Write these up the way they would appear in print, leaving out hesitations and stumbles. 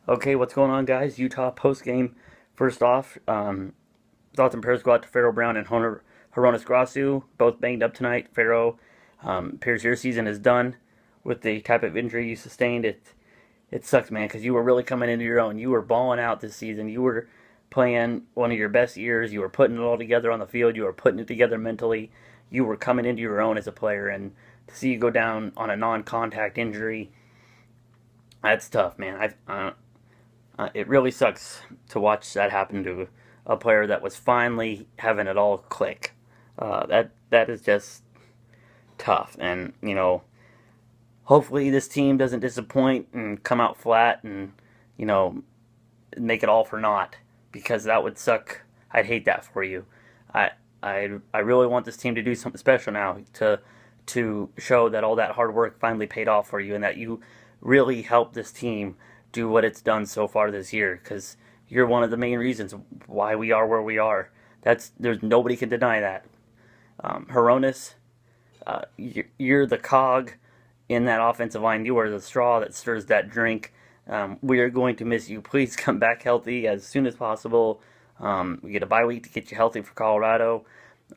Okay, what's going on, guys? Utah postgame. First off, thoughts and prayers go out to Pharaoh Brown and Horonis Grasu, both banged up tonight. Pharaoh, appears your season is done with the type of injury you sustained. It sucks, man, because you were really coming into your own. You were balling out this season. You were playing one of your best years. You were putting it all together on the field. You were putting it together mentally. You were coming into your own as a player, and to see you go down on a non-contact injury, that's tough, man. It really sucks to watch that happen to a player that was finally having it all click. That is just tough, and hopefully this team doesn't disappoint and come out flat, and you know, make it all for naught, because that would suck. I'd hate that for you. I I really want this team to do something special now to show that all that hard work finally paid off for you, and that you really helped this team do what it's done so far this year, because you're one of the main reasons why we are where we are. There's nobody can deny that. Hronis, you're the cog in that offensive line. You are the straw that stirs that drink. We are going to miss you. Please come back healthy as soon as possible. We get a bye week to get you healthy for Colorado.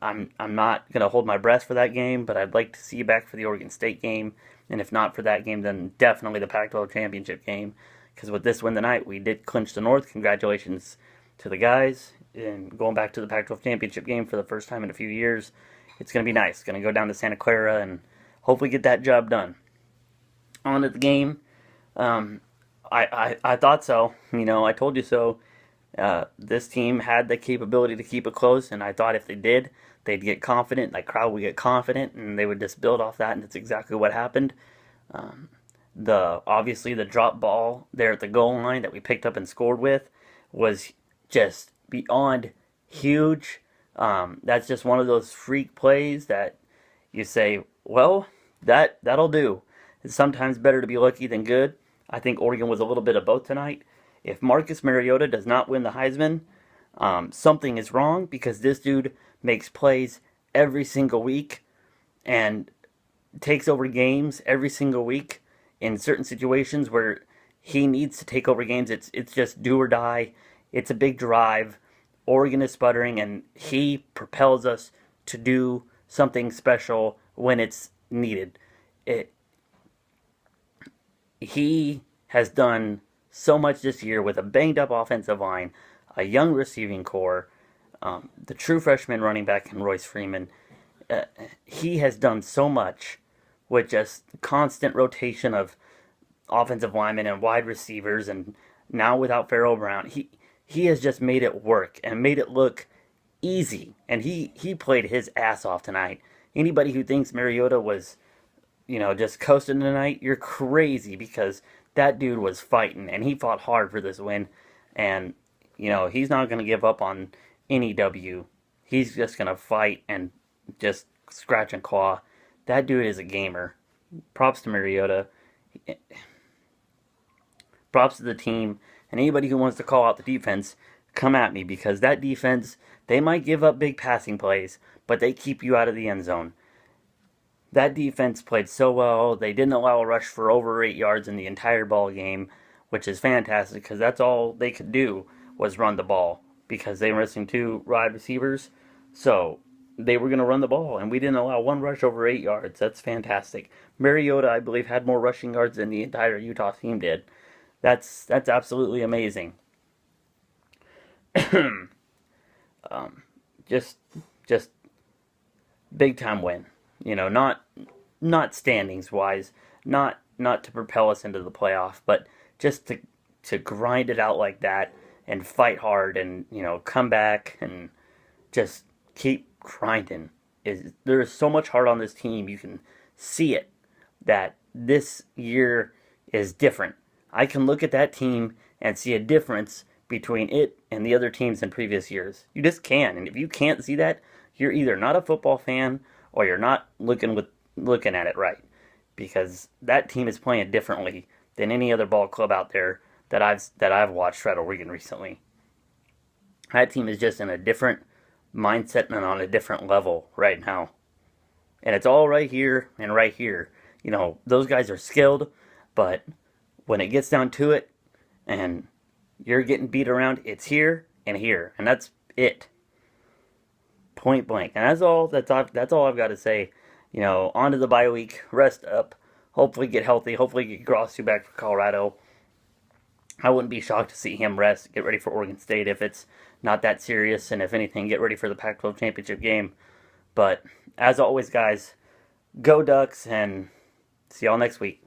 I'm not going to hold my breath for that game, but I'd like to see you back for the Oregon State game. And if not for that game, then definitely the Pac-12 championship game. Because with this win tonight, we did clinch the North. Congratulations to the guys. And going back to the Pac-12 championship game for the first time in a few years, it's going to be nice. It's going to go down to Santa Clara and hopefully get that job done. On to the game. I thought so. I told you so. This team had the capability to keep it close, and I thought if they did, they'd get confident. That crowd would get confident, and they would just build off that, and that's exactly what happened. Obviously the drop ball there at the goal line that we picked up and scored with was just beyond huge. That's just one of those freak plays that you say, well, that'll do. It's sometimes better to be lucky than good. I think Oregon was a little bit of both tonight. If Marcus Mariota does not win the Heisman, something is wrong, because this dude makes plays every single week and takes over games every single week in certain situations where he needs to take over games. It's just do or die. It's a big drive. Oregon is sputtering, and he propels us to do something special when it's needed. He has done so much this year with a banged up offensive line, a young receiving core, the true freshman running back in Royce Freeman. He has done so much with just constant rotation of offensive linemen and wide receivers, and now without Pharaoh Brown, he has just made it work and made it look easy. And he played his ass off tonight. Anybody who thinks Mariota was, just coasting tonight, you're crazy, because that dude was fighting, and he fought hard for this win. And, he's not going to give up on any W. He's just going to fight and just scratch and claw. That dude is a gamer. Props to Mariota. Props to the team. And anybody who wants to call out the defense, come at me, because that defense, they might give up big passing plays, but they keep you out of the end zone. That defense played so well. They didn't allow a rush for over 8 yards in the entire ball game, which is fantastic, because that's all they could do was run the ball, because they were missing 2 wide receivers. So they were going to run the ball, and we didn't allow one rush over 8 yards. That's fantastic. Mariota, I believe, had more rushing yards than the entire Utah team did. That's absolutely amazing. just just big time win. Not standings wise, not to propel us into the playoff, but just to grind it out like that and fight hard, and come back and just keep grinding. There is so much heart on this team. You can see it, that this year is different. I can look at that team and see a difference between it and the other teams in previous years. You just can. And if you can't see that, you're either not a football fan, or you're not looking at it right, because that team is playing differently than any other ball club out there that I've watched at Oregon recently. That team is just in a different mindset and on a different level right now. And it's all right here and right here. Those guys are skilled, but when it gets down to it, And you're getting beat around. It's here and here, and that's it. Point blank. And that's all I've got to say. On to the bye week. Rest up. Hopefully get healthy. Hopefully get Grossu back for Colorado. I wouldn't be shocked to see him rest, get ready for Oregon State if it's not that serious, and if anything, get ready for the Pac-12 championship game. But as always, guys, go Ducks, and see y'all next week.